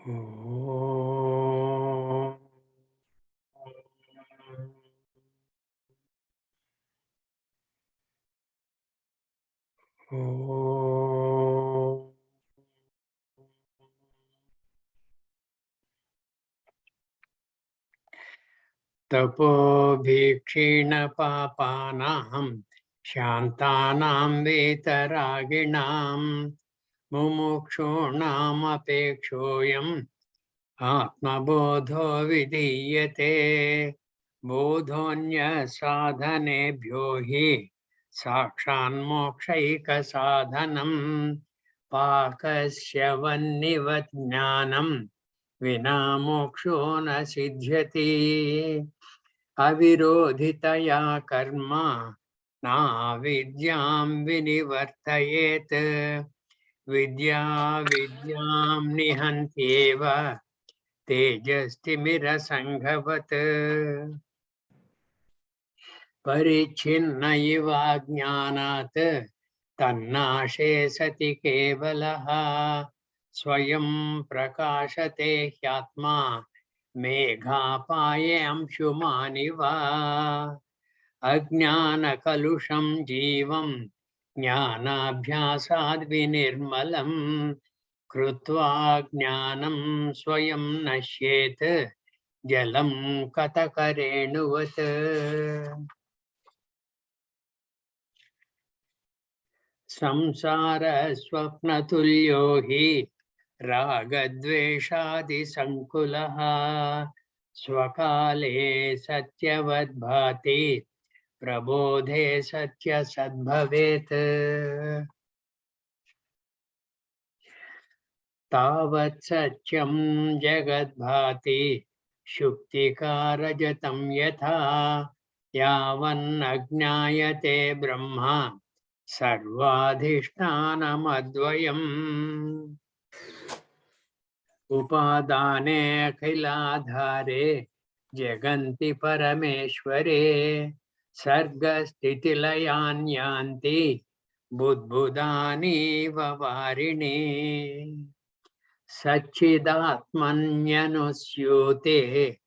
तपोभिक्षीण पापानां शान्तानां वीतरागिणां मुमुक्षूणामपेक्षोऽयम् आत्मबोधो विधीयते। बोधोऽन्यसाधनेभ्यो हि साक्षान्मोक्षैकसाधनम् पाकस्य वह्निवत् ज्ञानम् विना मोक्षो न सिद्ध्यति। अविरोधितया कर्म नाविद्यां विनिवर्तयेत्। विद्या विद्यां निहन्त्येव तेजस्तिमिरसङ्घवत्। परिच्छिन्न इव ज्ञानात् तन्नाशे सति केवलः। स्वयं प्रकाशते ह्यात्मा मेघापाये अंशुमानिव। अज्ञानकलुषं जीवं ज्ञानाभ्यासाद् विनिर्मलम् कृत्वा ज्ञानं स्वयं नश्येत् जलं कतकरेणुवत्। संसारस्वप्नतुल्यो हि रागद्वेषादिसङ्कुलः स्वकाले सत्यवद्भाति प्रबोधे सत्यसद्भवेत्। तावत् सत्यं जगद्भाति शुक्तिकारजतं यथा यावन्नज्ञायते ब्रह्मा सर्वाधिष्ठानमद्वयम्। उपादाने अखिलाधारे जगन्ति परमेश्वरे सर्गस्थितिलयान् यान्ति बुद्बुदानीव वारिणि। सच्चिदात्मन्यनुस्यूते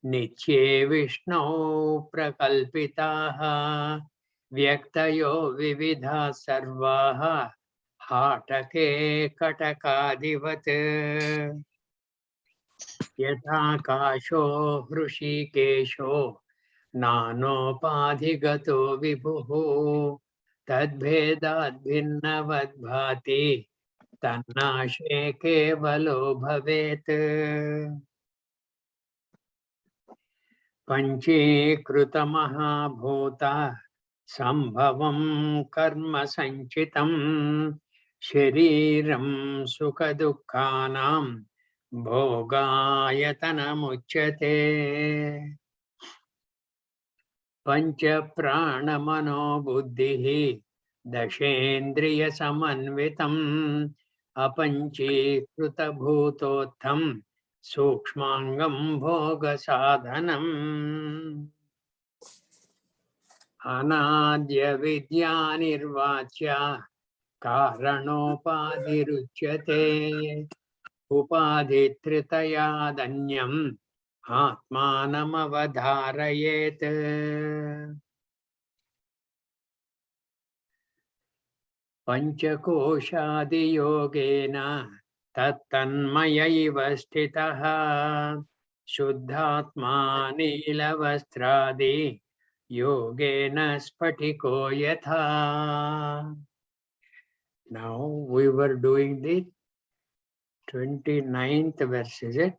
नित्ये विष्णौ प्रकल्पिताः व्यक्तयो विविधाः सर्वाः हाटके कटकादिवत्। यथाकाशो हृषीकेशो नानोपाधिगतो विभुः तद्भेदाद्भिन्नवद्भाति तन्नाशे केवलो भवेत्। पञ्चीकृतमहाभूता सम्भवं कर्म सञ्चितं शरीरं सुखदुःखानां भोगायतनमुच्यते। पञ्चप्राणमनो बुद्धिः दशेन्द्रियसमन्वितम् अपञ्चीकृतभूतोत्थं सूक्ष्माङ्गं भोगसाधनम्। अनाद्यविद्यानिर्वाच्य कारणोपाधिरुच्यते उपाधित्रितयादन्यम् आत्मानमवधारयेत्। पञ्चकोशादियोगेन तत्तन्मयैव स्थितः शुद्धात्मा नीलवस्त्रादि योगेन स्फटिको यथा. Now we were doing the 29th verse, is it?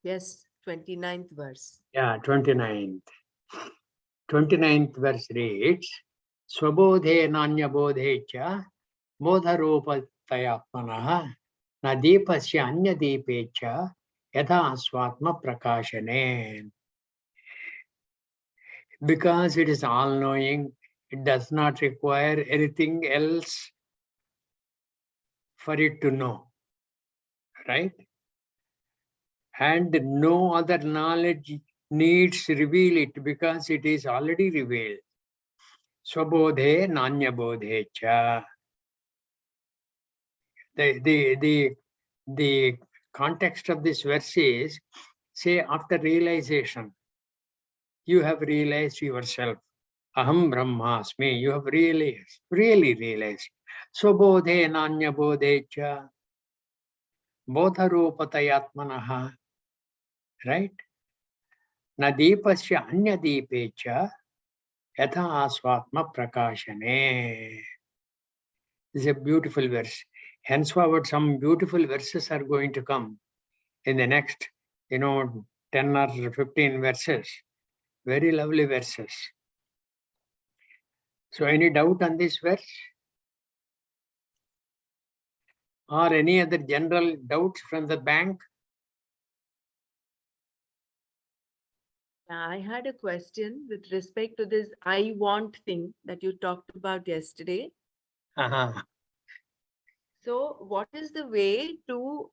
Yes, 29th verse. Yeah, 29th. 29th verse reads, Swabodhe nanyabodhe cha bodharupatayatmanah na deepasya anya deepe cha yatha swatma prakashane. Because it is all-knowing, it does not require anything else for it to know, right? And no other knowledge needs to reveal it because it is already revealed. Swabodhe nanyabodhe cha. The context of this verse is, say, after realization, you have realized yourself. Aham Brahmasmi, you have really realized. Swabodhe nanya bodhecha, bodharupatayatmanaha, right? Nadipasya anya deepecha, yatha asvatma prakashane. This is a beautiful verse. Henceforward, some beautiful verses are going to come in the next, 10 or 15 verses. Very lovely verses. So any doubt on this verse? Or any other general doubts from the bank? I had a question with respect to this I want thing that you talked about yesterday. Uh-huh. So what is the way to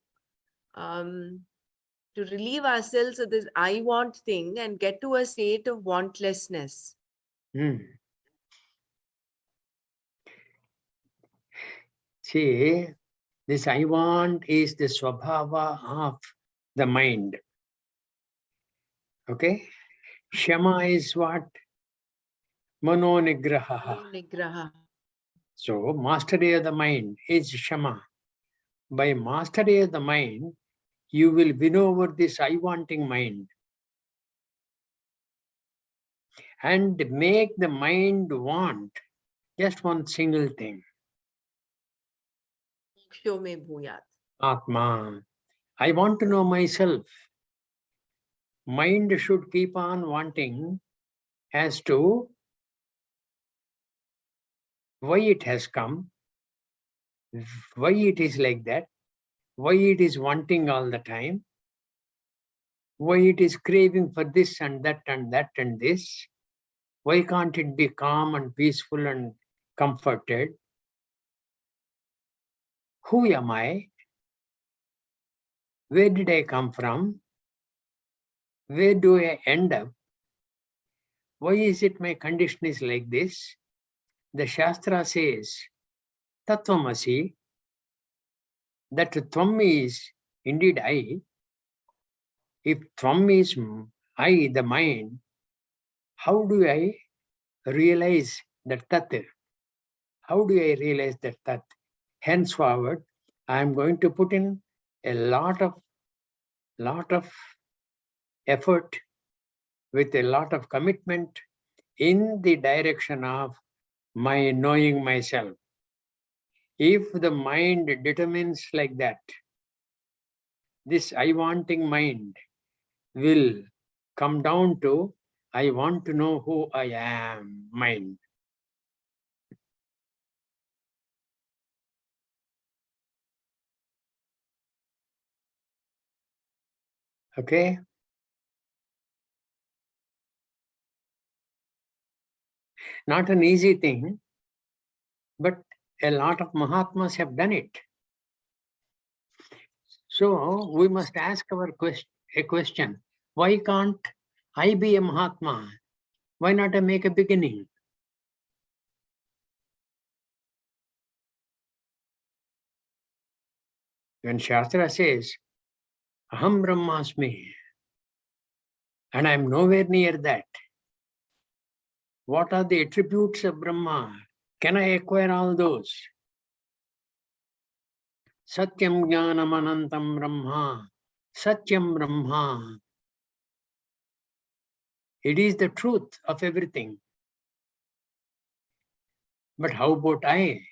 relieve ourselves of this I want thing and get to a state of wantlessness? See, this I want is the swabhava of the mind. Okay? Shama is what? Mano nigraha. Nigraha. So, mastery of the mind is Shama. By mastery of the mind, you will win over this I-wanting mind and make the mind want just one single thing. Atma. I want to know myself. Mind should keep on wanting as to why it has come, why it is like that, why it is wanting all the time, why it is craving for this and that and that and this, why can't it be calm and peaceful and comforted? Who am I? Where did I come from? Where do I end up? Why is it my condition is like this? The Shastra says, Tattvamasi, that Tvam is indeed I. If Tvam is I, the mind, how do I realize that Tat? How do I realize that Tat? Henceforward, I am going to put in a lot of effort with a lot of commitment in the direction of my knowing myself. If the mind determines like that, this I-wanting mind will come down to I want to know who I am mind. Okay? Not an easy thing, but a lot of Mahatmas have done it. So we must ask a question. Why can't I be a Mahatma? Why not I make a beginning? When Shastra says, Aham Brahmasmi, and I am nowhere near that. What are the attributes of Brahma? Can I acquire all those? Satyam Jnanam Anantam Brahma. Satyam Brahma. It is the truth of everything. But how about I?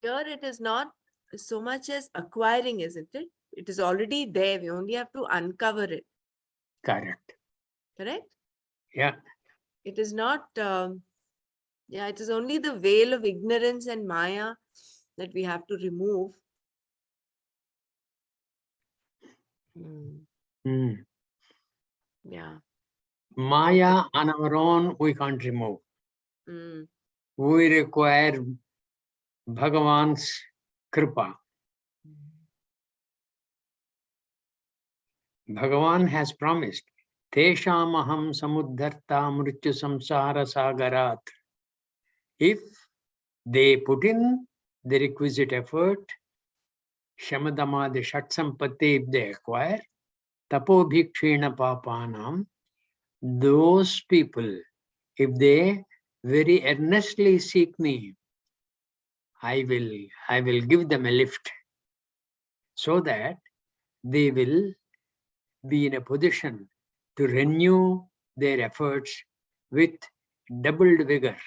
Here it is not so much as acquiring, isn't it? It is already there. We only have to uncover it. Correct. Correct? Yeah. It is not, it is only the veil of ignorance and Maya that we have to remove. Yeah. Maya on our own, we can't remove. We require Bhagavan's Kripa. Bhagavan has promised, Teshamaham samudharta mrityu samsara sagarat. If they put in the requisite effort, shamadama, the shat sampatti, if they acquire, tapo bhikshena papanam, those people, if they very earnestly seek me, I will give them a lift, so that they will be in a position to renew their efforts with doubled vigor.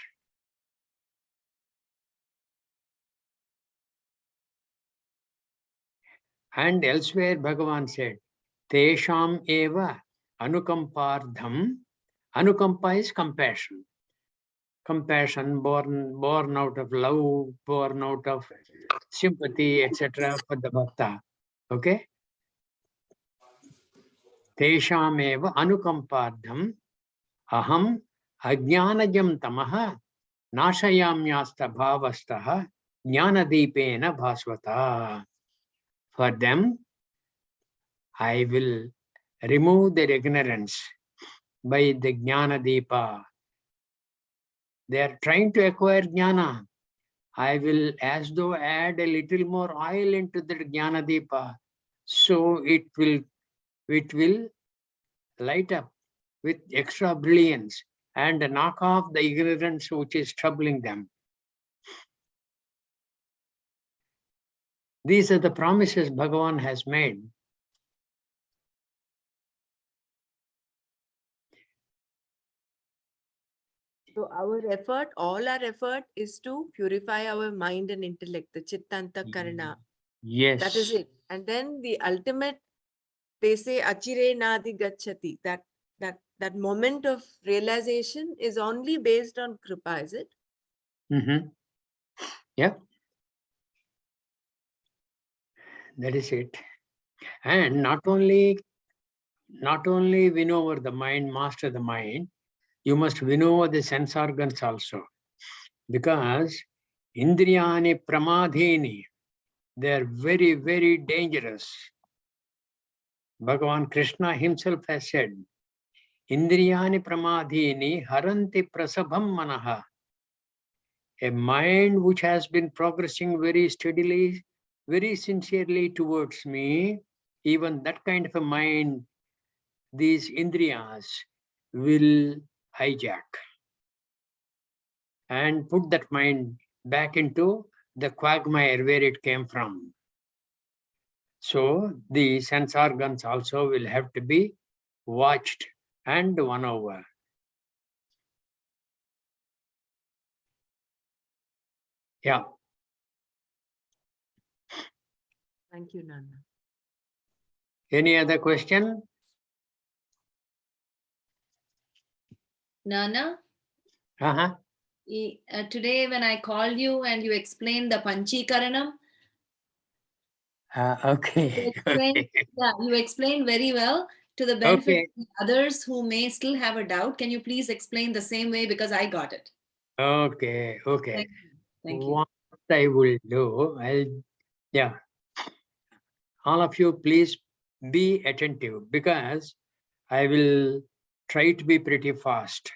And elsewhere Bhagavan said, Tesham eva anukampardham. Anukampa is compassion. Compassion born out of love, born out of sympathy, etc. for the bhakta. Okay? Tesham eva anukampardham aham ajnanajam tamaha nashayamyasta bhavastaha jnanadipena bhasvata. For them, I will remove their ignorance by the Jnana Deepa. They are trying to acquire Jnana. I will as though add a little more oil into the Jnana Deepa, so it will light up with extra brilliance and knock off the ignorance which is troubling them. These are the promises Bhagavan has made. So our effort, all our effort is to purify our mind and intellect, the Chittanta Karana. Yes. That is it. And then the ultimate, they say, Achire Nadi Gachati, that moment of realization is only based on Kripa, is it? Mm-hmm. Yeah. That is it. And not only win over the mind, master the mind, you must win over the sense organs also. Because indriyani pramadhini, they are very, very dangerous. Bhagavan Krishna himself has said, indriyani pramadhini haranti prasabham manaha. A mind which has been progressing very steadily, very sincerely towards me, even that kind of a mind, these indriyas will hijack and put that mind back into the quagmire where it came from. So the sense organs also will have to be watched and won over. Yeah. Thank you, Nana. Any other question? Nana, Uh-huh. Today when I called you and you explained the Panchikaranam, Okay. you explained very well to the benefit of others who may still have a doubt. Can you please explain the same way, because I got it? Okay. Thank you. What I will do, all of you please be attentive, because I will try to be pretty fast,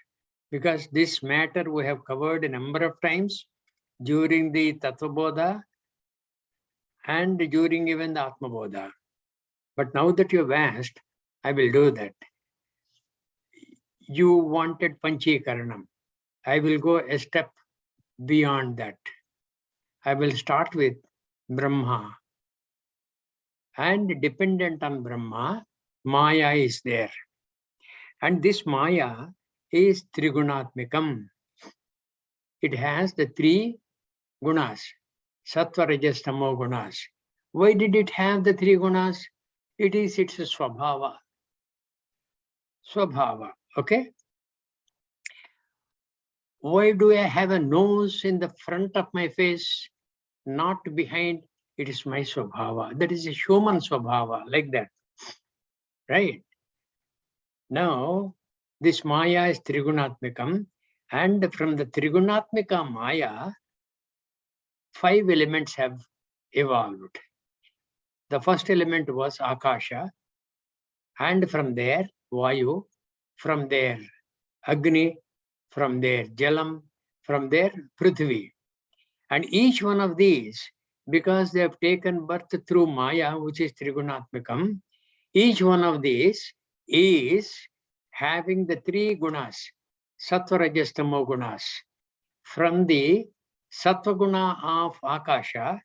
because this matter we have covered a number of times during the Tattva Bodha and during even the Atma Bodha. But now that you have asked, I will do that. You wanted Panchikaranam. I will go a step beyond that. I will start with Brahma. And dependent on Brahma, Maya is there. And this Maya is Trigunatmikam. It has the three gunas, Sattva, Rajas, Tamo gunas. Why did it have the three gunas? It is its Swabhava. Swabhava, okay? Why do I have a nose in the front of my face, not behind? It is my Swabhava. That is a human Swabhava, like that, right? Now, this Maya is Trigunatmikam, and from the Trigunatmika Maya, 5 elements have evolved. The first element was Akasha, and from there, Vayu, from there, Agni, from there, Jalam, from there, Prithvi. And each one of these, because they have taken birth through Maya, which is Trigunatmakam, each one of these is having the three gunas, Sattva, Rajas, Tamo gunas. From the Sattva guna of Akasha,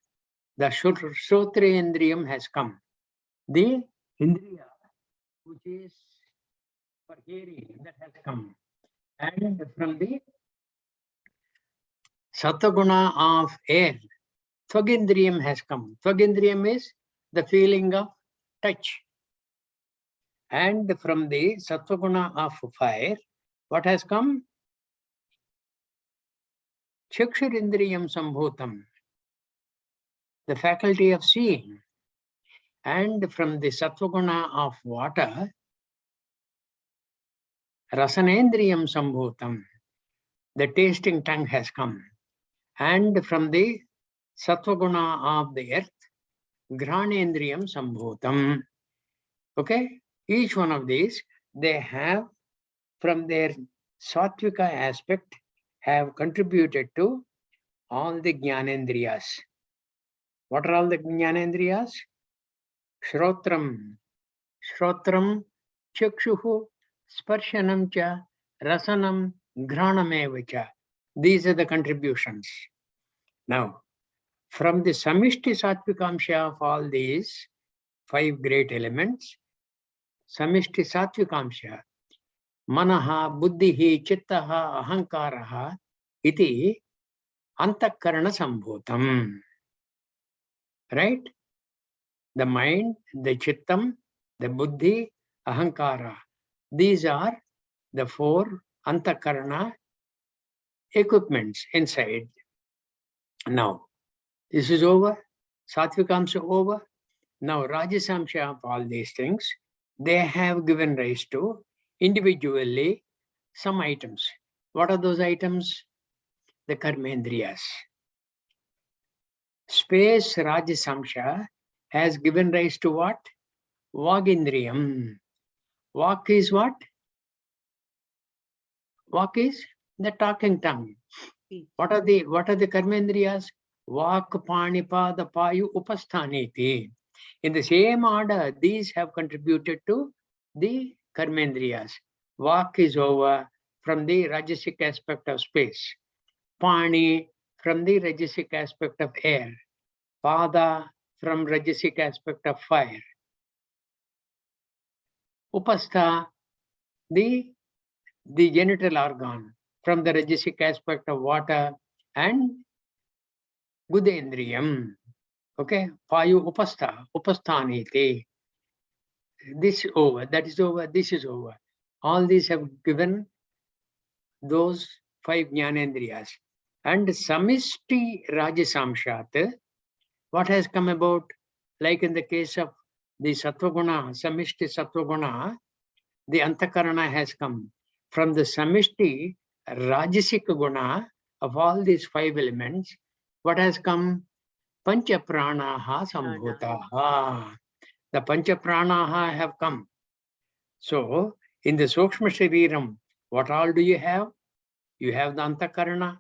the Shrotrendriyam has come. The Indriya, which is for hearing, that has come. And from the Sattva-guna of air, Tvagindriyam has come. Tvagindriyam is the feeling of touch. And from the Sattva-guna of fire, what has come? Chakshurindriyam Sambhutam, the faculty of seeing. And from the Sattva-guna of water, Rasanendriyam Sambhutam, the tasting tongue has come. And from the Sattva-guna of the earth, Granendriyam Sambhutam. Okay? Each one of these, they have, from their Sattvika aspect, have contributed to all the Jnanendriyas. What are all the Jnanendriyas? Shrotram, Chakshuhu, Sparshanam cha, Rasanam, Ghranameva. These are the contributions. Now, from the Samishti Sattvikamsha of all these 5 great elements, Samishti Sattvikamsha, Manaha, Buddhihi, Chittaha, Ahankaraha, iti Antakarana Sambhutam. Right? The mind, the Chittam, the Buddhi, Ahankara. These are the 4 Antakarana equipments inside. Now, this is over. Sattvikamsha over. Now, Rajasamsha of all these things, they have given rise to individually some items. What are those items? The Karmendriyas. Space Rajasamsha has given rise to what? Vagindriyam. Vak is what? Vak is the talking tongue. What are the Karmendriyas? Vak, Panipada, Payu, Upasthaniti. In the same order, these have contributed to the Karmendriyas. Vak is over from the Rajasic aspect of space. Pani from the Rajasic aspect of air. Pada from Rajasic aspect of fire. Upastha, the genital organ from the Rajasic aspect of water, and Gudendriyam. Okay, Payu Upastha, Upasthanite. This over, that is over, this is over. All these have given those 5 Jnanendriyas. And Samishti Rajasamshat, what has come about? Like in the case of the Sattvaguna, Samishti Sattvaguna, the Antakarana has come. From the Samishti Rajasic Guna of all these 5 elements, what has come? Pancha Pranaha Sambhutaha. The Pancha Pranaha have come. So, in the Sukshma Shariram, what all do you have? You have the Antakarana,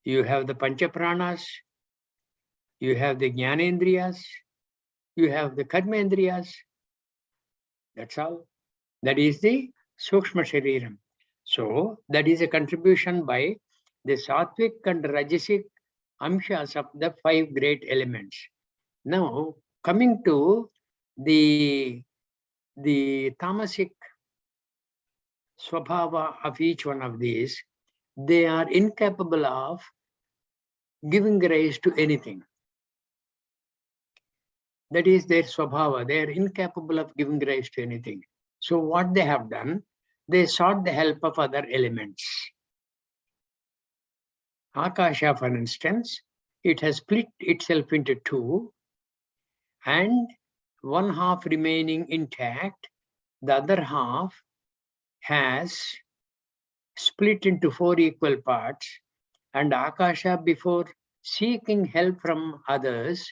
you have the Pancha Pranas, you have the Jnanendriyas, you have the Karmendriyas. That's all. That is the Sukshma Shariram. So, that is a contribution by the Sattvic and Rajasic Amshas of the 5 great elements. Now, coming to the tamasic swabhava of each one of these, they are incapable of giving rise to anything. That is their swabhava. They are incapable of giving rise to anything. So what they have done, they sought the help of other elements. Akasha, for instance, it has split itself into 2, and 1 half remaining intact, the other half has split into 4 equal parts, and Akasha, before seeking help from others,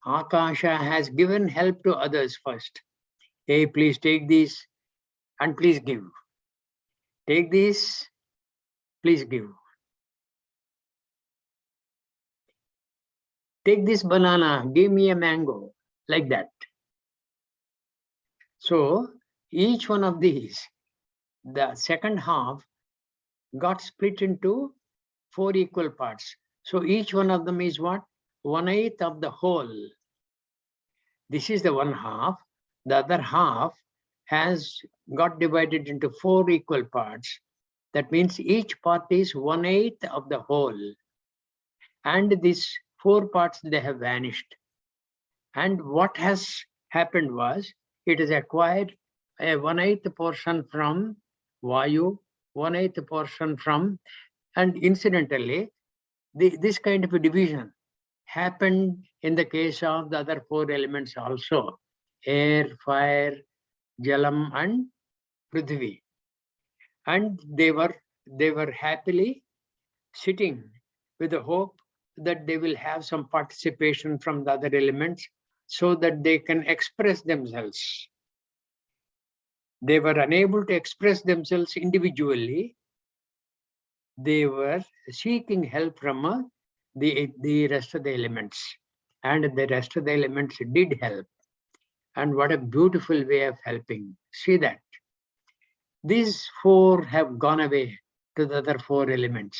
Akasha has given help to others first. Hey, please take this and please give. Take this, please give. take this banana, give me a mango, like that. So each one of these, the second half got split into 4 equal parts. So each one of them is what? 1/8 of the whole. This is the one half. The other half has got divided into 4 equal parts. That means each part is 1/8 of the whole. And these 4 parts, they have vanished. And what has happened was, it has acquired a 1/8 portion from Vayu, 1/8 portion from, and incidentally, this kind of a division happened in the case of the other 4 elements also: air, fire, jalam, and prithvi. And they were happily sitting with the hope that they will have some participation from the other elements so that they can express themselves. They were unable to express themselves individually. They were seeking help from the rest of the elements, and the rest of the elements did help. And what a beautiful way of helping. See that. These 4 have gone away to the other 4 elements.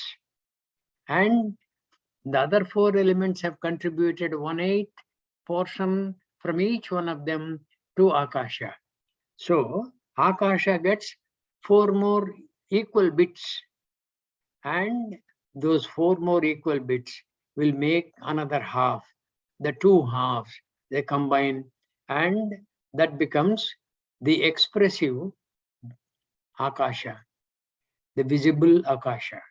And the other 4 elements have contributed 1/8 portion from each one of them to Akasha. So Akasha gets 4 more equal bits, and those 4 more equal bits will make another half. The 2 halves, they combine, and that becomes the expressive Akasha, the visible Akasha.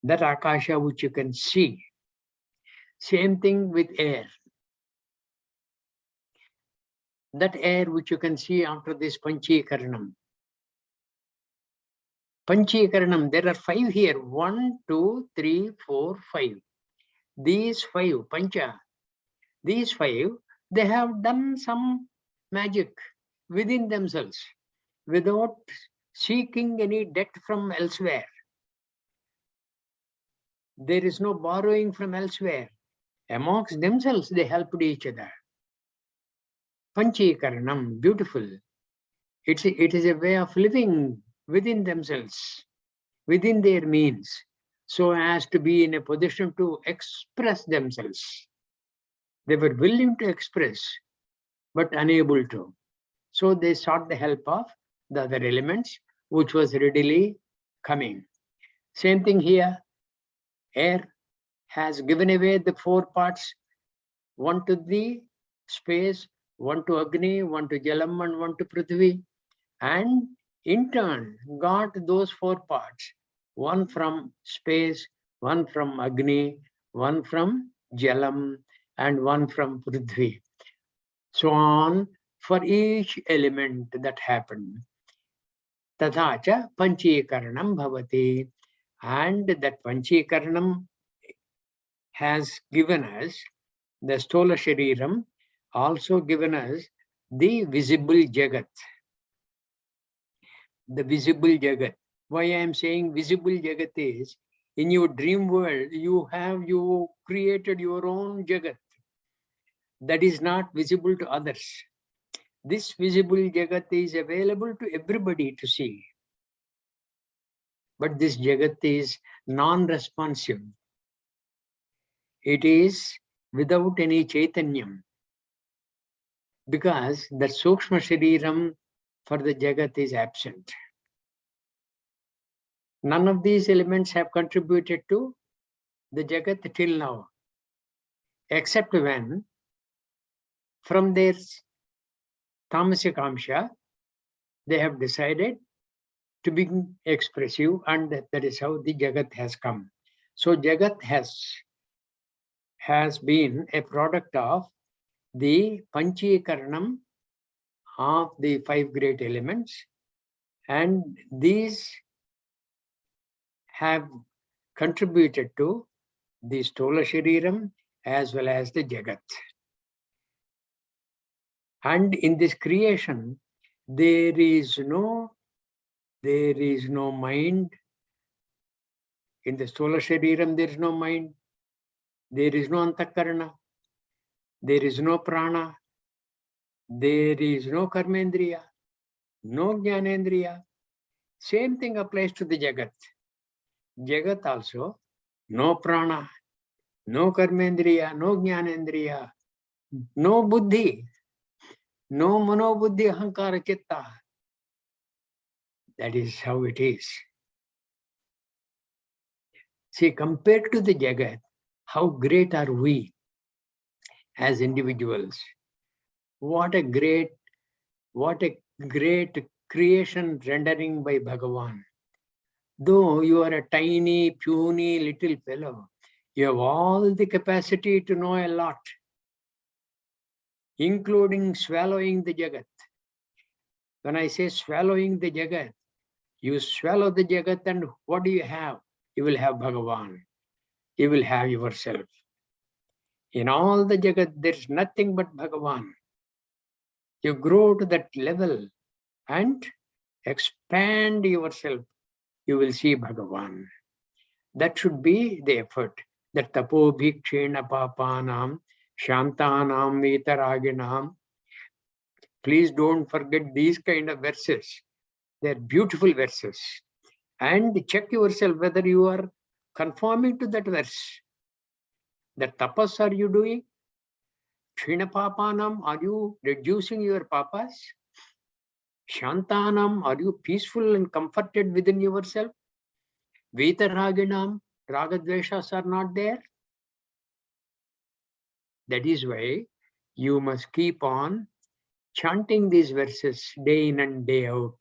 That Akasha which you can see. Same thing with air. That air which you can see after this Panchikaranam. Panchikaranam, there are 5 here. 1, 2, 3, 4, 5. These 5, Pancha, these 5, they have done some magic within themselves without seeking any debt from elsewhere. There is no borrowing from elsewhere. Amongst themselves, they helped each other. Panchikaranam, beautiful. It is a way of living within themselves, within their means, so as to be in a position to express themselves. They were willing to express, but unable to. So they sought the help of the other elements, which was readily coming. Same thing here. Air has given away the 4 parts, 1 to the space, 1 to Agni, 1 to Jalam, and 1 to Prithvi, and in turn got those 4 parts, 1 from space, 1 from Agni, 1 from Jalam, and 1 from Prithvi. So on for each element that happened. Tathacha Panchikaranam bhavati. And that Panchikaranam has given us, the Stola Shariram also given us the visible Jagat. The visible Jagat. Why I am saying visible Jagat is, in your dream world, you created your own Jagat that is not visible to others. This visible Jagat is available to everybody to see. But this Jagat is non-responsive. It is without any Chaitanyam, because the Sukshma Shariram for the Jagat is absent. None of these elements have contributed to the Jagat till now, except when from their Tamasikamsha, they have decided to be expressive, and that is how the Jagat has come. So Jagat has been a product of the Panchikaranam of the 5 great elements, and these have contributed to the Stola Shariram as well as the Jagat. And in this creation, there is no mind. In the Stola Shariram, there is no mind. There is no antakarana. There is no prana. There is no karmendriya, no jnanendriya. Same thing applies to the Jagat. Jagat also, no prana, no karmendriya, no jnanendriya, no buddhi, no manobuddhi ahankara chitta. That is how it is. See, compared to the Jagat, how great are we as individuals? What a great creation rendering by Bhagavan. Though you are a tiny, puny little fellow, you have all the capacity to know a lot, including swallowing the Jagat. When I say swallowing the Jagat, you swallow the Jagat and what do you have? You will have Bhagavan. You will have yourself. In all the Jagat, there is nothing but Bhagavan. You grow to that level and expand yourself. You will see Bhagavan. That should be the effort. That tapo bhikshena papanam shantanam vitaraginam. Please don't forget these kind of verses. They're beautiful verses. And check yourself whether you are conforming to that verse. That tapas are you doing? Kshena papanam, are you reducing your papas? Shantanam, are you peaceful and comforted within yourself? Vitaraginam, ragadveshas are not there. That is why you must keep on chanting these verses day in and day out.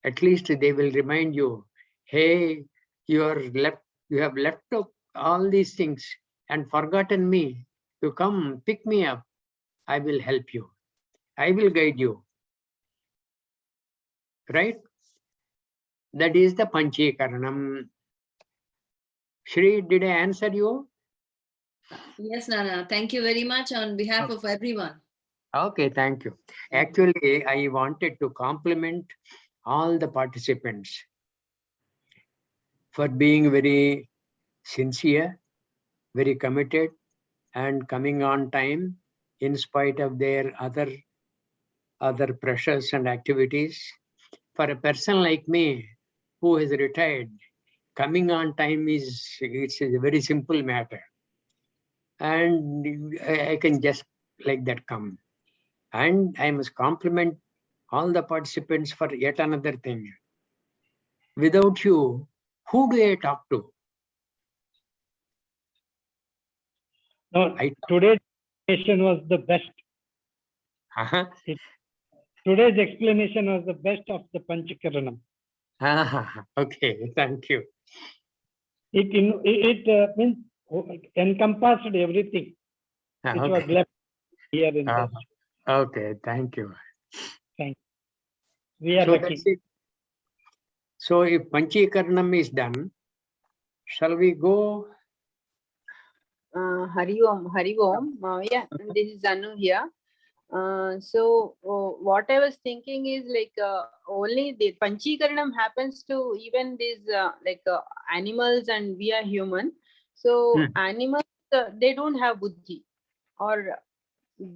At least they will remind you, hey, you have left up all these things and forgotten me. You come, pick me up. I will help you. I will guide you. Right? That is the Panchikaranam. Shri, did I answer you? Yes, Nana. Thank you very much on behalf of everyone. Okay, thank you. Actually, I wanted to compliment all the participants for being very sincere, very committed, and coming on time in spite of their other pressures and activities. For a person like me who has retired, coming on time it's a very simple matter. And I can just like that come. And I must compliment all the participants for yet another thing. Without you, who do I talk to? No, today's explanation was the best. Today's explanation was the best of the Panchakaranam. Okay, thank you. It means encompassed everything which was left here in this. Okay, thank you. Thank you. We are So lucky. that's it. So if Panchikaranam is done, shall we go? Hari Om. Yeah, this is Anu here. So what I was thinking is like only the Panchikaranam happens to even these animals, and we are human. So animals, they don't have buddhi, or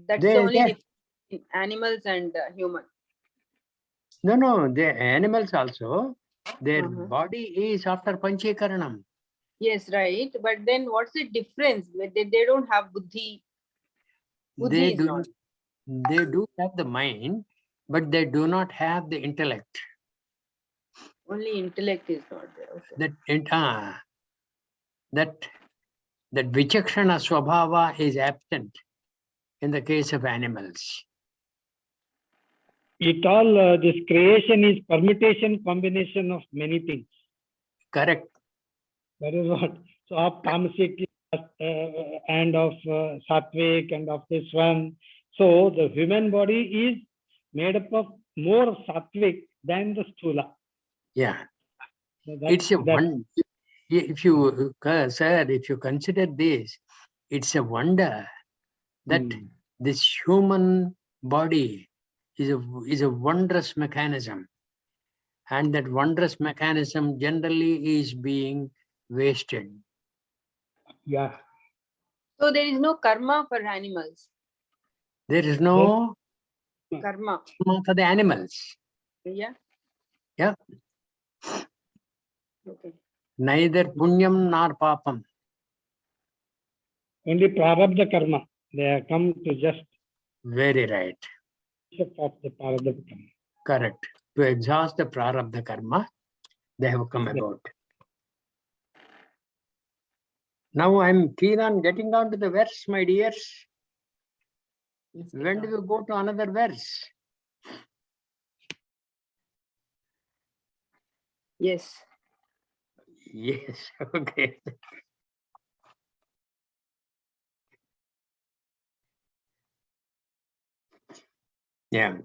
that's the only difference in animals and human. No, the animals also, their body is after Panchikaranam. Yes, right. But then what's the difference? They don't have buddhi. Buddhi is not. They do have the mind, but they do not have the intellect. Only intellect is not there. Okay. That vichakshana swabhava is absent in the case of animals. This creation is permutation, combination of many things. Correct. That is what. So of tamasic and of sattvic and of this one. So the human body is made up of more sattvic than the stula. Yeah. So it's a wonder. If you, sir, if you consider this, it's a wonder that this human body is a wondrous mechanism, and that wondrous mechanism generally is being wasted. Yeah. So there is no karma for animals. There is no Karma. karma for the animals. Yeah. Yeah. Okay. Neither punyam nor papam. Only prarabdha karma. They have come to just Very right. of the prarabdha karma. Correct. To exhaust the prarabdha karma, they have come about. Now I'm keen on getting on to the verse, my dears. When do we go to another verse? Yes. Yes, okay. Yeah.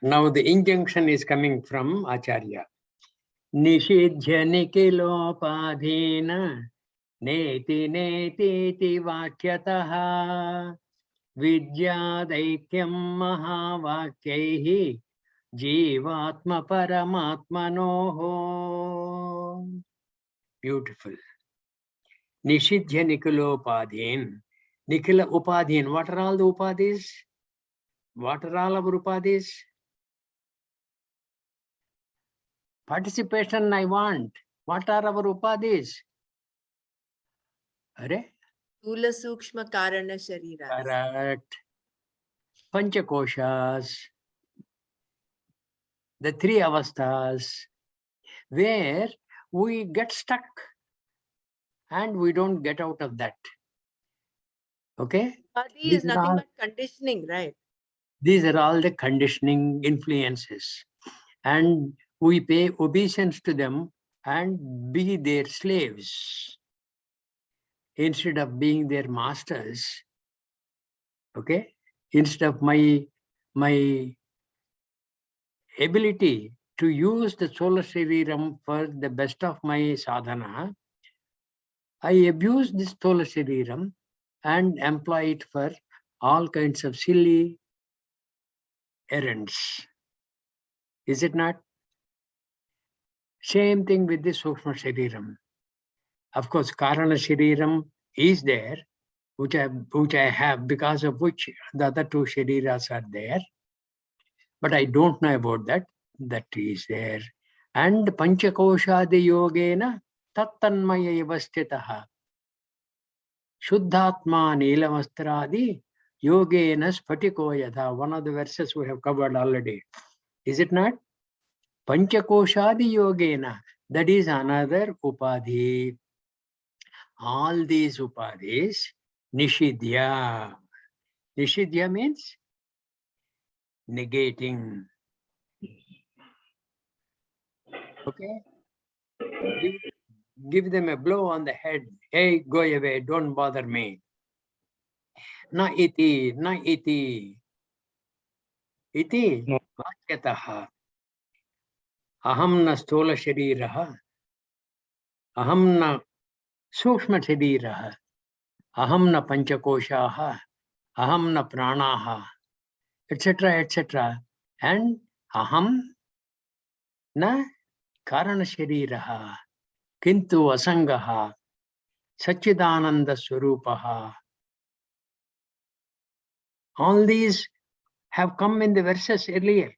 Now the injunction is coming from Acharya. Nishidhya nikilopadhina neti neti ti vakyataha vidyadaikyam mahavakyaihi jivatma paramatmanoho. Beautiful. Nishidhya nikilopadhin. Nikila upadhin. What are all the upadhis? What are all our upadhis? Participation I want. What are our upadhis? Are? Sthula Sukshma Karana Sharira. Correct. Panchakoshas. The three avasthas where we get stuck and we don't get out of that. Okay? Upadhi is nothing but conditioning, right? These are all the conditioning influences. And we pay obeisance to them and be their slaves instead of being their masters. Okay? Instead of my ability to use the solar shariram for the best of my sadhana, I abuse this solar shariram and employ it for all kinds of silly errands. Is it not? Same thing with the Sukshma Shariram. Of course, Karana Shariram is there, which I have, because of which the other two Shariras are there. But I don't know about that. That is there. And Panchakoshadi Yogena Tattanmaya Evastitaha Shuddhatma Nilamastradi Yogena Sphatiko Yatha. One of the verses we have covered already. Is it not? Panchakoshadi Yogena. That is another upadhi. All these upadhis, Nishidhya. Nishidhya means negating. Okay? Give them a blow on the head. Hey, go away, don't bother me. Na iti, na iti. Iti, No. vakyataha. Aham na sthola shariraha. Aham na sukshma shariraha. Aham na panchakoshaha. Aham na pranaha. Etc., etc. And aham na karana shariraha. Kintu asangaha. Sachidananda swarupaha. All these have come in the verses earlier.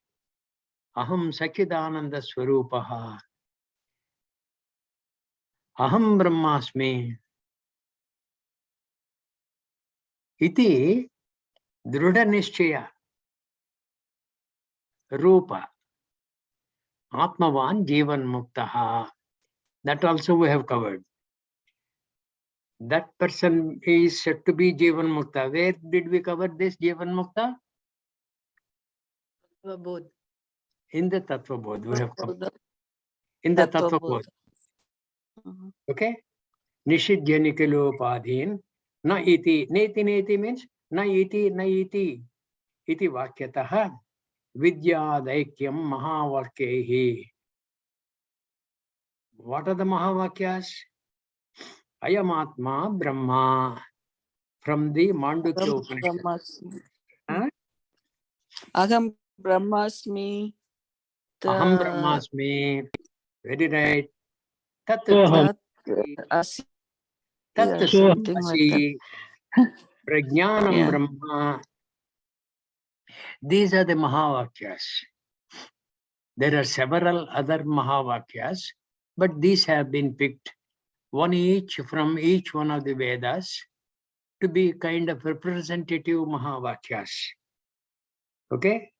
Aham Sachidananda Swarupaha. Aham Brahmasmi. Iti Druda Nishchaya. Rupa. Atmavan Jivan Muktaha. That also we have covered. That person is said to be Jivan Mukta. Where did we cover this Jivan Mukta? Both. In the Tattva Bodh. We have covered. In the Tattva Bodh. Okay? Nishidhya Nikilopadhin. Na iti. Neti neti means na iti na iti. Iti vakyataha. Vidyadaikyam Mahavakyehi. What are the Mahavakyas? Ayamatma Brahma. From the Mandukya Upanishad. Huh? Aham Brahmasmi. Aham Brahmasmi. Very right. Tat Soham. Asya Yeah, Tat something like that. Samasi, Prajnanam Yeah. Brahma. These are the Mahavakyas. There are several other Mahavakyas, but these have been picked, one each from each one of the Vedas, to be kind of representative Mahavakyas. Okay?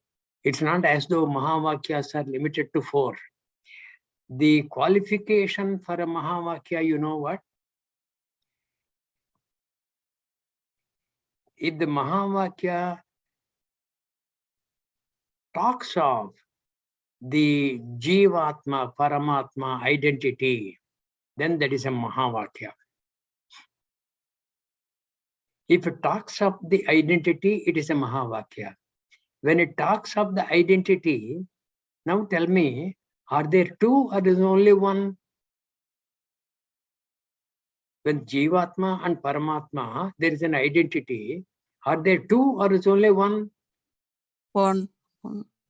It's not as though Mahavakyas are limited to 4. The qualification for a Mahavakya, you know what? If the Mahavakya talks of the Jivatma, Paramatma identity, then that is a Mahavakya. If it talks of the identity, it is a Mahavakya. When it talks of the identity, now tell me, are there 2 or is only 1? When Jivatma and Paramatma, there is an identity. Are there 2 or is only 1? One.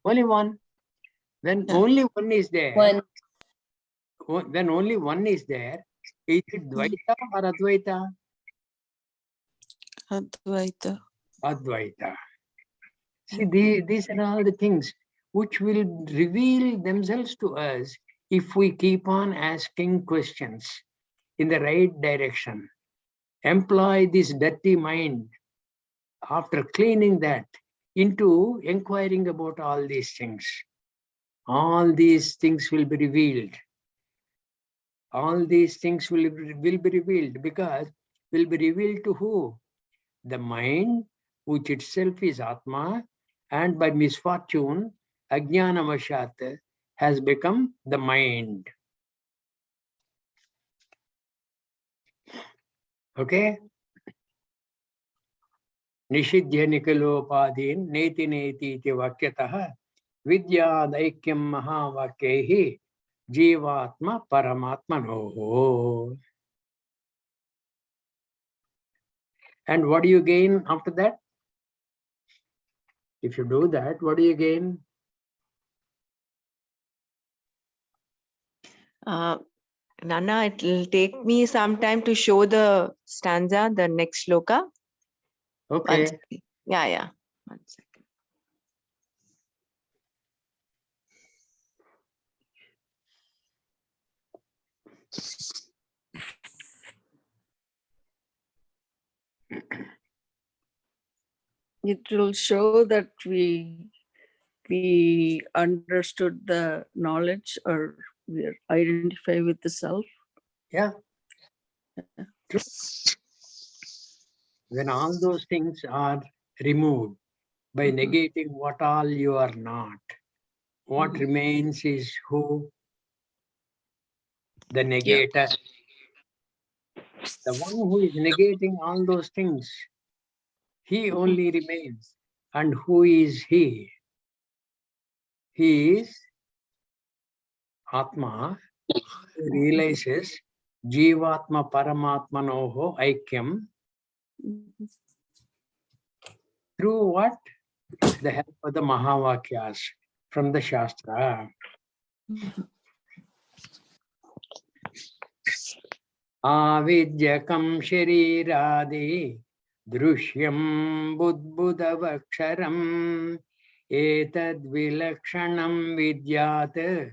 Only 1. When Yeah. only 1 is there, One. when only 1 is there, is it Dvaita or Advaita? Advaita. Advaita. See, these are all the things which will reveal themselves to us if we keep on asking questions in the right direction. Employ this dirty mind after cleaning that into inquiring about all these things. All these things will be revealed. All these things will be revealed because will be revealed to who? The mind, which itself is Atma, and by misfortune, Ajnanamashat, has become the mind. Okay? Nishidhya Nikalopadin, Neti Neti iti Vakyataha, Vidya Daikyam Mahavakyehi, Jivatma Paramatmanoho. And what do you gain after that? If you do that, what do you gain? Nana, it will take me some time to show the stanza, the next shloka. One Okay. second. Yeah. 1 second. It will show that we understood the knowledge, or we identify with the self. Yeah. True. When all those things are removed by negating what all you are not, what remains is who? The negator. The one who is negating all those things, he only remains. And who is he? He is Atma, who realizes Jivatma Paramatmanoho Aikyam through what? The help of the Mahavakyas from the Shastra. Avidyakam Shariradi Drushyam Budbudavaksharam Etad Vilakshanam Vidyat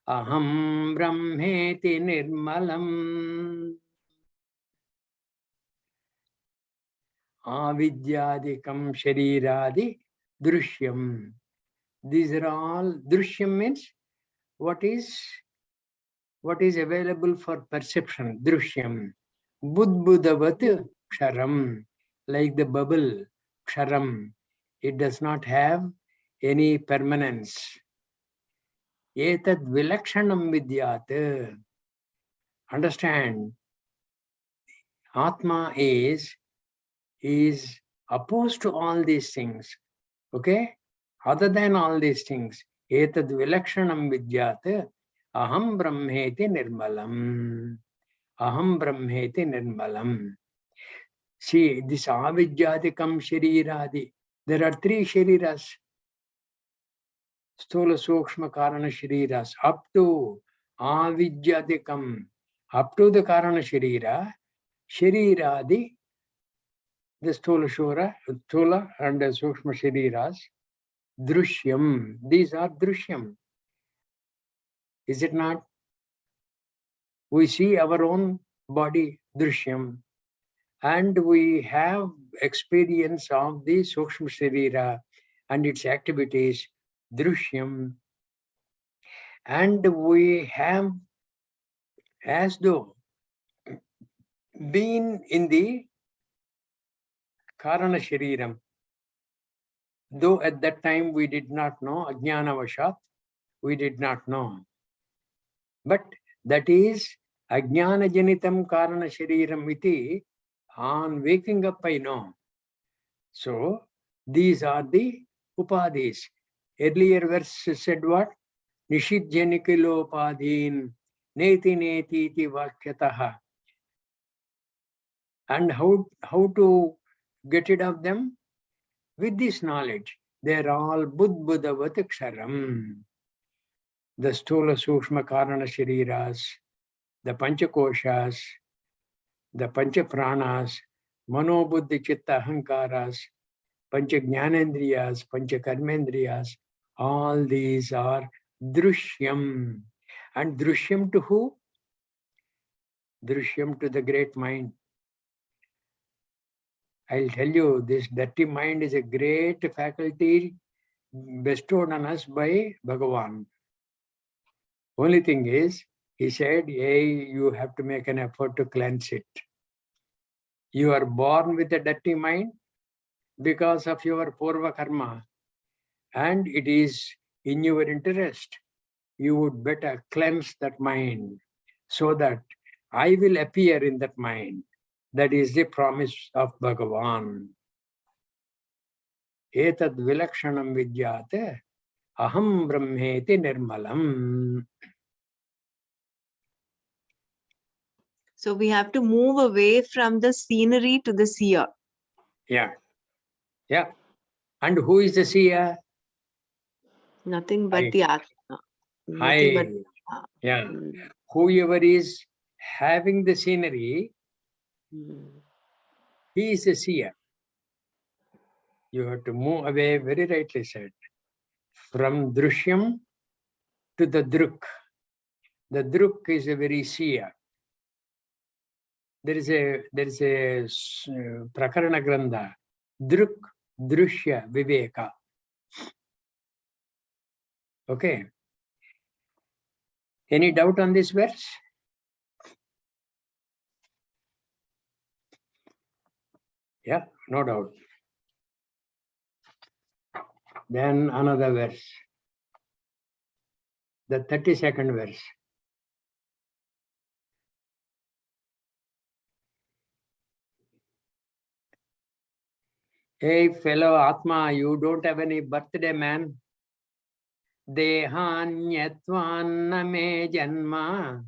Aham Brahmeti Nirmalam. Avidyadikam Shariradi Drushyam. These are all, Drushyam means what is available for perception, Drushyam. Budbudavat Ksharam, like the bubble, Ksharam. It does not have any permanence. Etad Vilakshanam Vidyat. Understand, Atma is opposed to all these things. Okay? Other than all these things, etad vilakshanam vidyat aham brahmeti nirmalam. Aham brahmeti nirmalam. See, this avidyadikam shariradi. There are 3 shariras. Stula sukshma karana shariras. Up to avidyadikam. Up to the karana sharira, Shariradi, the Stula and the Sukshma Shariras, Drushyam. These are Drushyam. Is it not? We see our own body, Drushyam, and we have experience of the Sukshma Sharira and its activities, Drushyam. And we have, as though, been in the Karana Shariram. Though at that time we did not know, Ajnana Vashat, we did not know. But that is Ajnana Janitam Karana Shariram iti. On waking up, I know. So these are the upadhis. Earlier verse said what? Nishidjanikilopadhin neti neti iti vakyataha. And how to get rid of them? With this knowledge. They are all budbhudavat ksharam. The stula sukshma karana shariras, the panchakoshas, the panchapranas, mano buddhi chitta ahankaras, pancha jnanendriyas, pancha karmendriyas, all these are drushyam. And drushyam to who? Drushyam to the great mind. I'll tell you, this dirty mind is a great faculty bestowed on us by Bhagavan. Only thing is, he said, hey, you have to make an effort to cleanse it. You are born with a dirty mind because of your purva karma, and it is in your interest. You would better cleanse that mind so that I will appear in that mind. That is the promise of Bhagavan. Etad vilakshanam vidyate aham brahmeti nirmalam. So we have to move away from the scenery to the seer. Yeah. Yeah. And who is the seer? Nothing but I. the Atma. Nothing but yeah. Whoever is having the scenery, he is a seer. You have to move away, very rightly said, from drushyam to the druk. The druk is a very seer. There is a prakarana grandha, druk drushya viveka. Okay. Any doubt on this verse? Yeah, no doubt. Then another verse, the 32nd verse. Hey, fellow Atma, you don't have any birthday, man. Dehanyatvan me janma.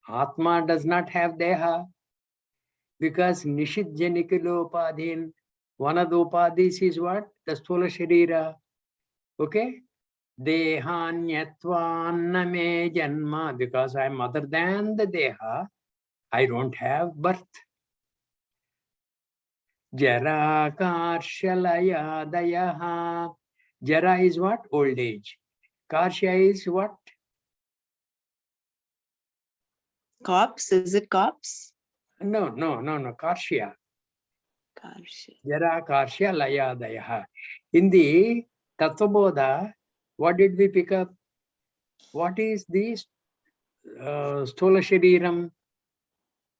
Atma does not have deha because nishidjanikilo one of the upadhis is what? The stula sharira. Okay? Dehanyatvan me janma, because I am other than the deha, I don't have birth. Jara karshalaya dayaha. Jara is what? Old age. Karsha is what? corpse. Is it corpse? No. Karsha. Karsha. Jara karsha laya dayaha. In the Tattva Bodha, what did we pick up? What is this stula shariram?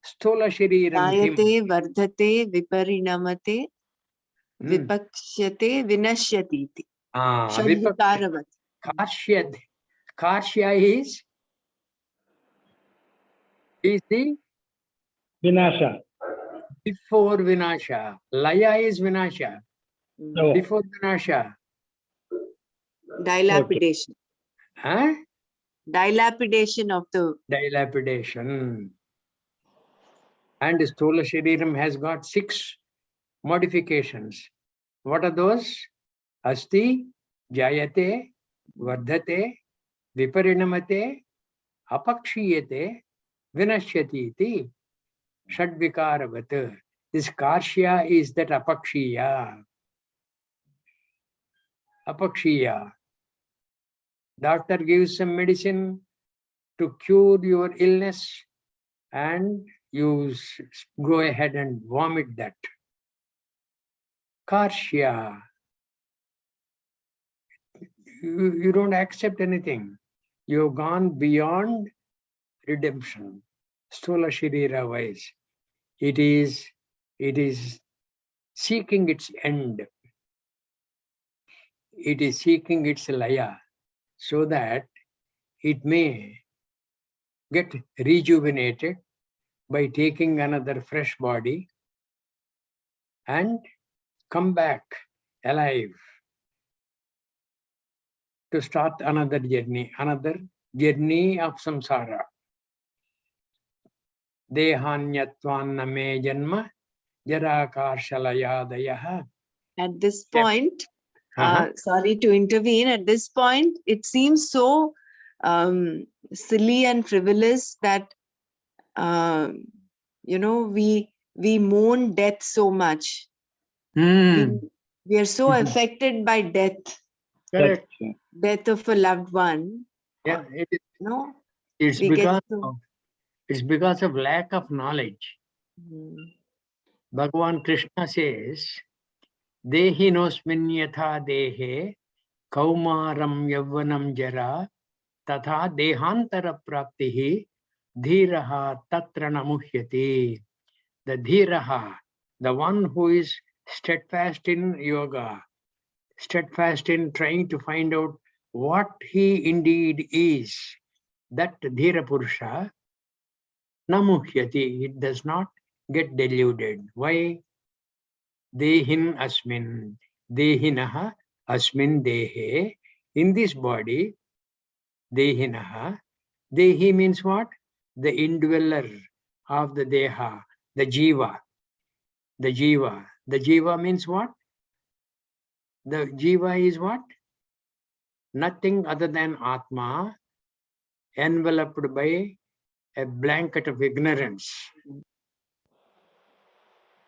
Stula shariram. Jayate, vardhate, viparinamate, vipakshate, vinashyati. Shadvikaravat. Karsha is the Vinasha. before Vinasha. Laya is Vinasha. No. Before Vinasha. Dilapidation. Huh? Dilapidation of the. Dilapidation. And Stula Shariram has got 6 modifications. What are those? Asti, Jayate, Vardhate, Viparinamate, Apakshiyate, Vinashyati iti. Shadvikaravat. This Karshya is that apakshiya. Apakshiya. Doctor gives some medicine to cure your illness and you go ahead and vomit that. Karshya. You don't accept anything. You've gone beyond redemption. Stula Sharira wise. It is seeking its end. It is seeking its laya so that it may get rejuvenated by taking another fresh body and come back alive to start another journey of samsara. Dehanyatvanna me janma jara karshalayadayaha. At this Yeah. point, Uh-huh. sorry to intervene, at this point, it seems so silly and frivolous that, we mourn death so much. We are so Mhm. affected by death, Correct. death of a loved one. Yeah, We get so. it's because of lack of knowledge. Bhagavan Krishna says, Dehi nosmin yatha dehe kaumaram yavvanam jara tatha dehantara praptihi dhiraha tatra namuhyati. The dhiraha, the one who is steadfast in yoga, steadfast in trying to find out what he indeed is, that dhira purusha namuhyati, it does not get deluded. Why? Dehin asmin, dehinaha asmin dehe, in this body, dehinaha. Dehi means what? The indweller of the deha, the jiva. The jiva. The jiva means what? The jiva is what? Nothing other than Atma, enveloped by a blanket of ignorance.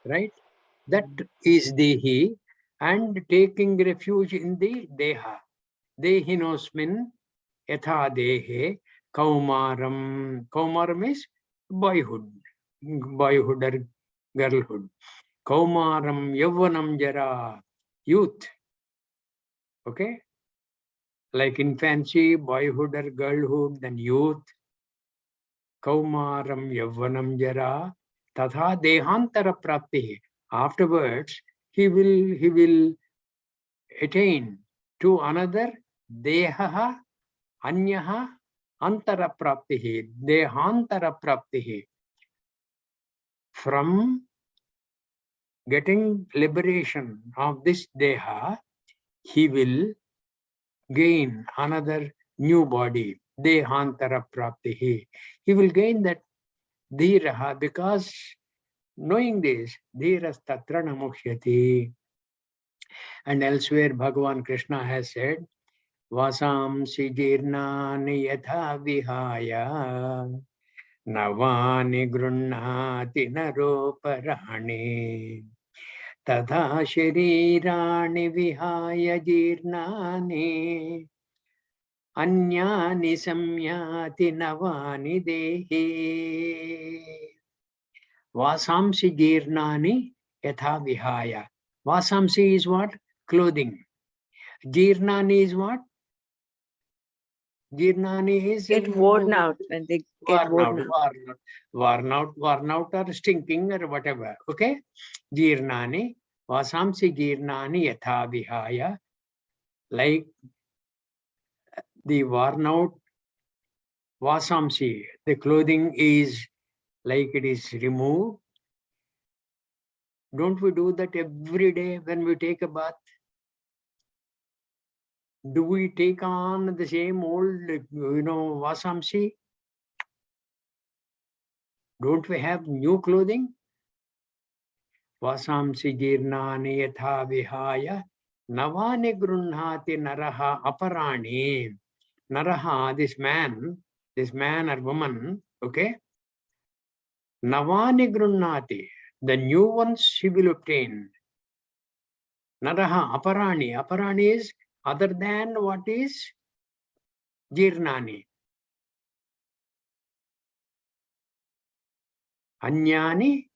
Right? That is Dehi, and taking refuge in the Deha. Dehinosmin yatha dehe kaumaram. Kaumaram is boyhood or girlhood. Kaumaram yavvanam jara, youth. Okay? Like infancy, boyhood or girlhood, then youth. Kaumaram yavvanam jara tatha dehantara prapti. Afterwards, he will attain to another dehaha, anyaha, antara praptihi, dehantara praptihi. From getting liberation of this deha, he will gain another new body, dehantara praptihi. He will gain that dhiraha, because knowing this, dhiras tatra namukhyati. And elsewhere, Bhagavan Krishna has said, Vasamsi jirnani yatha vihaya navani grunnati naroparani tadha sharirani vihaya jirnani anyani samyati navani dehi. Vasamsi jirnani yatha vihaya. Vasamsi is what? Clothing. Jirnani is what? Jirnani is Get worn out when they get worn out. Worn out or stinking or whatever. Okay? Jirnani, vasamsi jirnani yatha vihaya. Like the worn out vasamsi, the clothing is like it is removed. Don't we do that every day when we take a bath? Do we take on the same old, vasamsi? Don't we have new clothing? Vasamsi jirnani yatha vihaya navani grunnhati naraha aparani. Naraha, this man or woman, okay, Navani grunnati. The new ones she will obtain. Naraha aparani. Aparani is other than what is jirnani. Anyani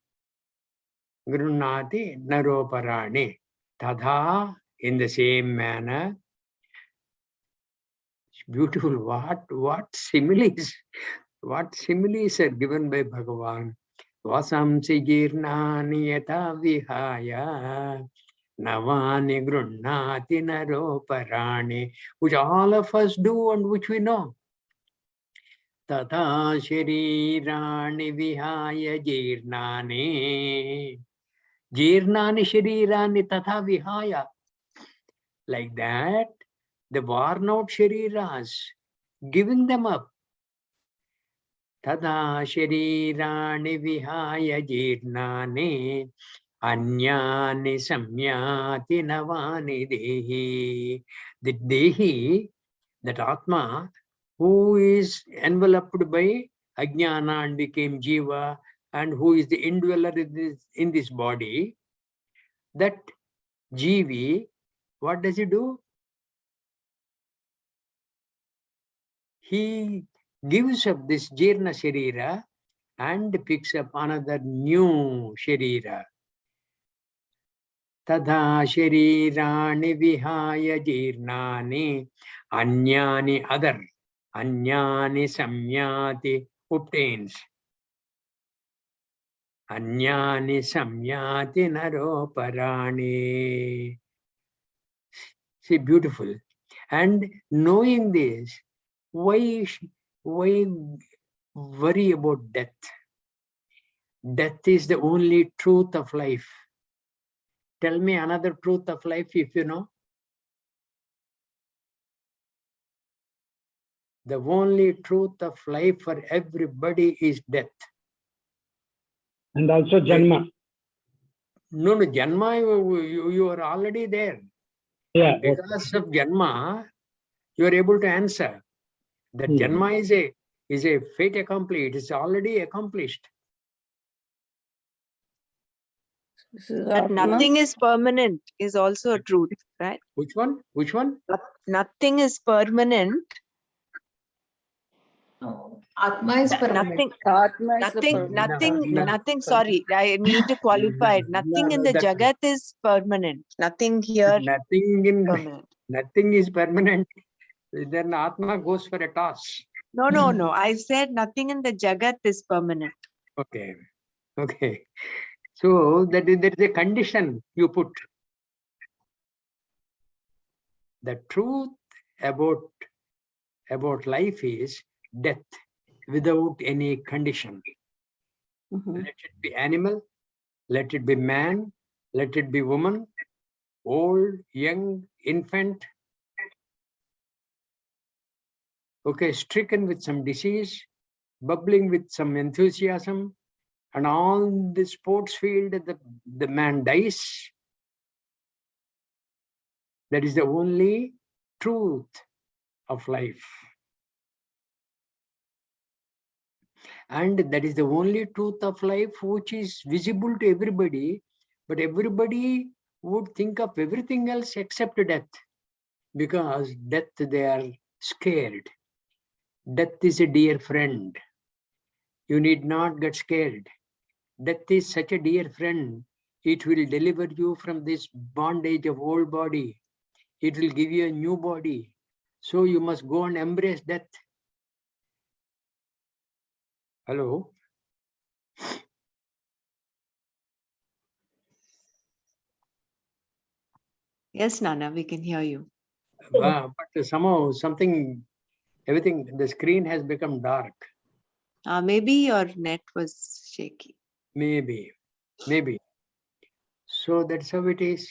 grunnati naroparani. Tadha, in the same manner. Beautiful. What similes? What similes are given by Bhagavan? Vasamsi jirnani yata vihaya navani grunnati naroparani, which all of us do and which we know. Tata sharirani vihaya jirnani. Jirnani sharirani tata vihaya. Like that, the worn out shariras, giving them up. Tada sharirani vihaya jirnani anyani samyati navani dehi. The dehi, that Atma, who is enveloped by ajnana and became jiva, and who is the indweller in this body, that jivi, what does he do? He gives up this jirna sharira and picks up another new sharira. Tadha sharirani vihaya jirnani anyani other. Anyani samyati obtains. Anyani samyati naroparani. See, beautiful. And knowing this, why worry about death? Death is the only truth of life. Tell me another truth of life if you know. The only truth of life for everybody is death. And also Janma. No, Janma, you are already there. Yeah. Because of Janma, you are able to answer. That Janma is a fait accompli. It is already accomplished. That nothing is permanent is also a truth, right? Which one? Which one? Nothing is permanent. No, Atma is permanent. Nothing. Sorry, I need to qualify it. Nothing in the Jagat is permanent. Nothing here permanent. Nothing is permanent. Then Atma goes for a toss. No. I said nothing in the Jagat is permanent. Okay. So that is a condition you put. The truth about life is death without any condition. Let it be animal, let it be man, let it be woman, old, young, infant. Okay, stricken with some disease, bubbling with some enthusiasm, and on the sports field, the man dies. That is the only truth of life. And that is the only truth of life which is visible to everybody, but everybody would think of everything else except death, because death they are scared. Death is a dear friend. You need not get scared. Death is such a dear friend. It will deliver you from this bondage of old body. It will give you a new body. So you must go and embrace death. Hello? Yes, Nana, we can hear you. But somehow everything, the screen has become dark. Maybe your net was shaky. Maybe. So that's how it is.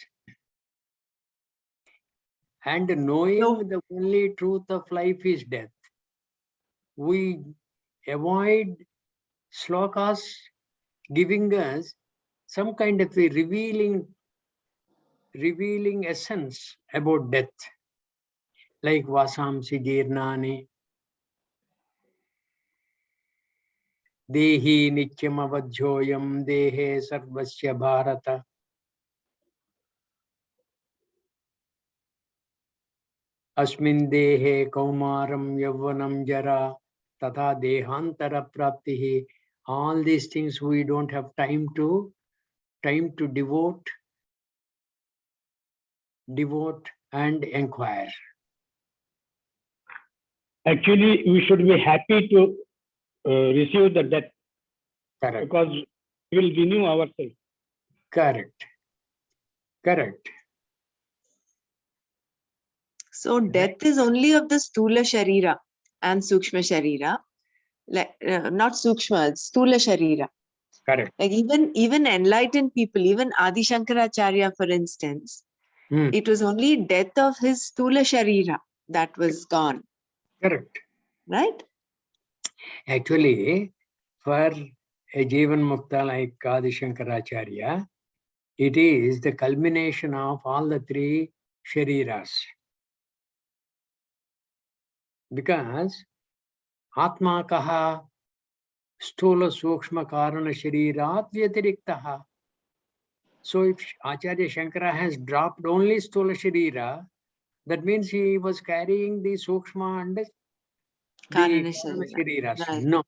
And knowing the only truth of life is death, we avoid slokas giving us some kind of a revealing essence about death, like vasamsi jirnani. Dehi nityam avadhyoyam dehe sarvasya bharata. Asmin dehe kaumaram yavvanam jara tata dehantara praptihi. All these things we don't have time to devote and inquire. Actually, we should be happy to receive the death. Correct. Because we will renew ourselves. Correct. Correct. So death is only of the Stula Sharira and Sukshma Sharira. Like, not Sukshma, it's Stula Sharira. Correct. Like even enlightened people, even Adi Shankaracharya, for instance, it was only death of his Stula Sharira that was gone. Correct. Right? Actually, for a Jivan Mukta like Adi Shankaracharya, it is the culmination of all the three Shariras. Because Atma Kaha Stula Sukshma Karana Sharirat Vyatiriktaha. So if Acharya Shankara has dropped only Stula Sharira, that means he was carrying the Sukshma and the Karana Shariras. Right. No.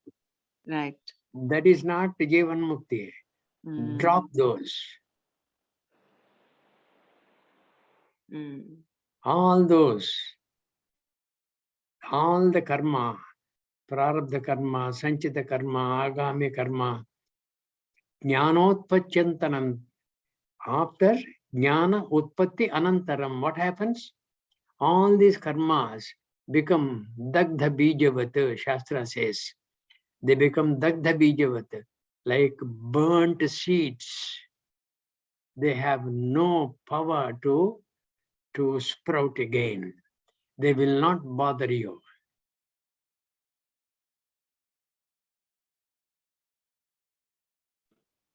Right. That is not Jivan Mukti. Drop those. All those. All the karma, prarabdha karma, sanchita karma, agami karma, jnanotpacyantanam. After jnana utpatti anantaram, what happens? All these karmas become dagdha bijavat, Shastra says. They become dagdha bijavat, like burnt seeds. They have no power to sprout again. They will not bother you.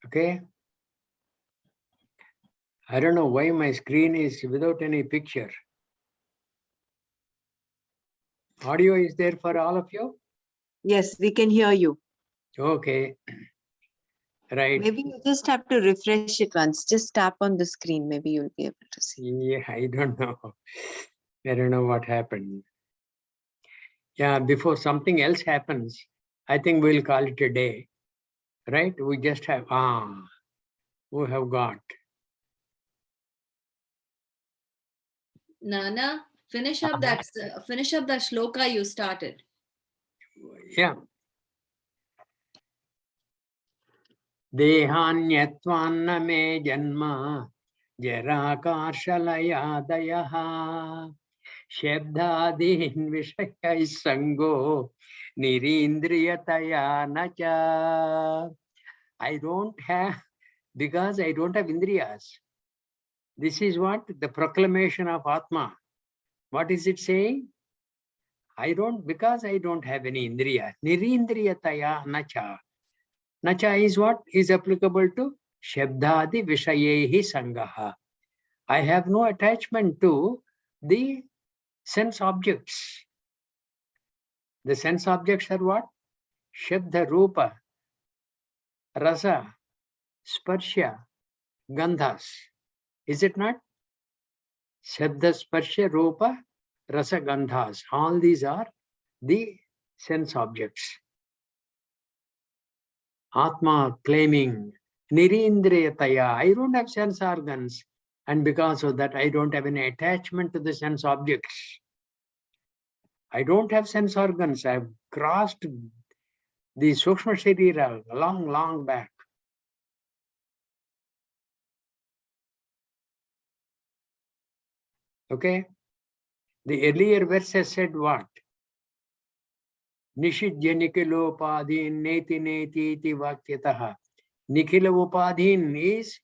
Okay? I don't know why my screen is without any picture. Audio is there for all of you? Yes, we can hear you. Okay. Right. Maybe you just have to refresh it once. Just tap on the screen. Maybe you'll be able to see. Yeah, I don't know. I don't know what happened. Yeah, before something else happens, I think we'll call it a day. Right? We just have, we have got. Nana, finish up that shloka you started. Yeah. Dehanyatvanna me janma jara karshalayadayaha shabdadin vishaya sango nirindriyataya nacha. I don't have, because I don't have indriyas. This is what the proclamation of Atma. What is it saying? Because I don't have any indriya. Nirindriyataya nacha. Nacha is what is applicable to Shabdadi Vishayehi Sangaha. I have no attachment to the sense objects. The sense objects are what? Shabda Rupa, Rasa, Sparsha, Gandhas. Is it not? Shabda, Sparsha, Rupa, Rasa, Gandhas. All these are the sense objects. Atma claiming Nirindriyataya. I don't have sense organs. And because of that, I don't have any attachment to the sense objects. I don't have sense organs. I've crossed the Sukshma Sharira long, long back. Okay? The earlier verses said what? Nishidya Nikhilo Upadhin Neti Neti Iti Vakyataha. Nikhila Upadhin is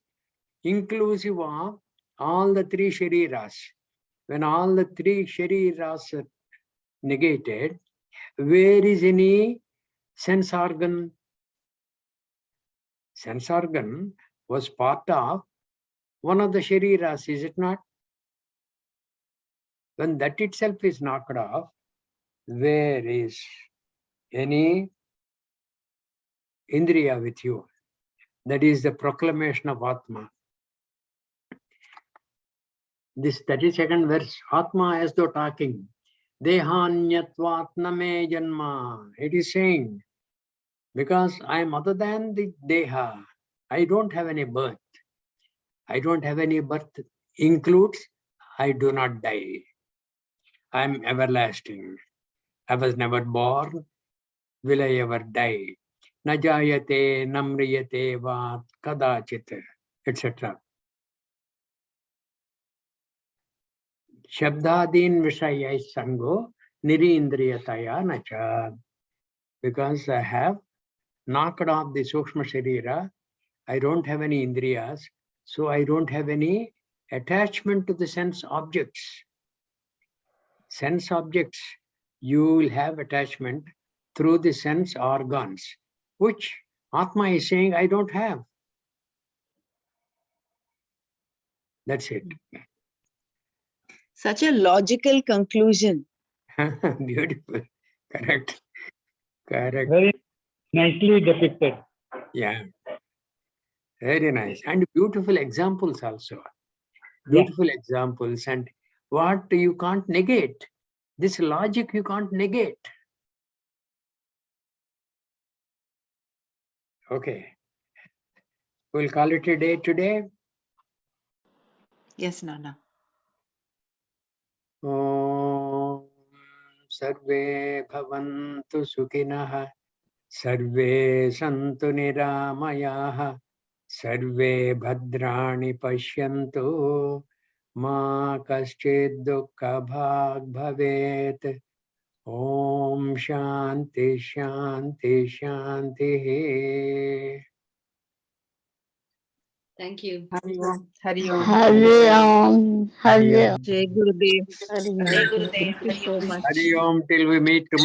inclusive of all the three Shariras. When all the three Shariras are negated, where is any sense organ? Sense organ was part of one of the Shariras, is it not? When that itself is knocked off, where is any Indriya with you. That is the proclamation of Atma. This 32nd verse, Atma as though talking. Dehanyatvatname janma. It is saying, because I am other than the Deha, I don't have any birth. I don't have any birth includes I do not die. I am everlasting. I was never born. Will I ever die? Najayate, namriyate, vat, kadachit, etc. Shabdadin Vishaya Sango, Niri Indriyataya Nacha. Because I have knocked off the Sukshma Sharira, I don't have any Indriyas, so I don't have any attachment to the sense objects. Sense objects, you will have attachment through the sense organs, which Atma is saying I don't have. That's it. Such a logical conclusion. Beautiful. Correct. Correct. Very nicely depicted. Yeah. Very nice. And beautiful examples also. Yeah. Beautiful examples. And what you can't negate. This logic you can't negate. Okay. We'll call it a day today. Yes, Nana. Om Sarve Bhavantu Sukhinah. Sarve Santu Niramayah. Sarve Bhadrani Pashyantu. Ma Kaschid Dukkha Bhag Bhavet. Om Shanti Shanti Shanti. Thank you. Hari Om. Hari Om. Hari Om. Hari Om. Jai Gurudev. Hari Jai Om. Gurudev. Thank you so much. Hari Om till we meet tomorrow.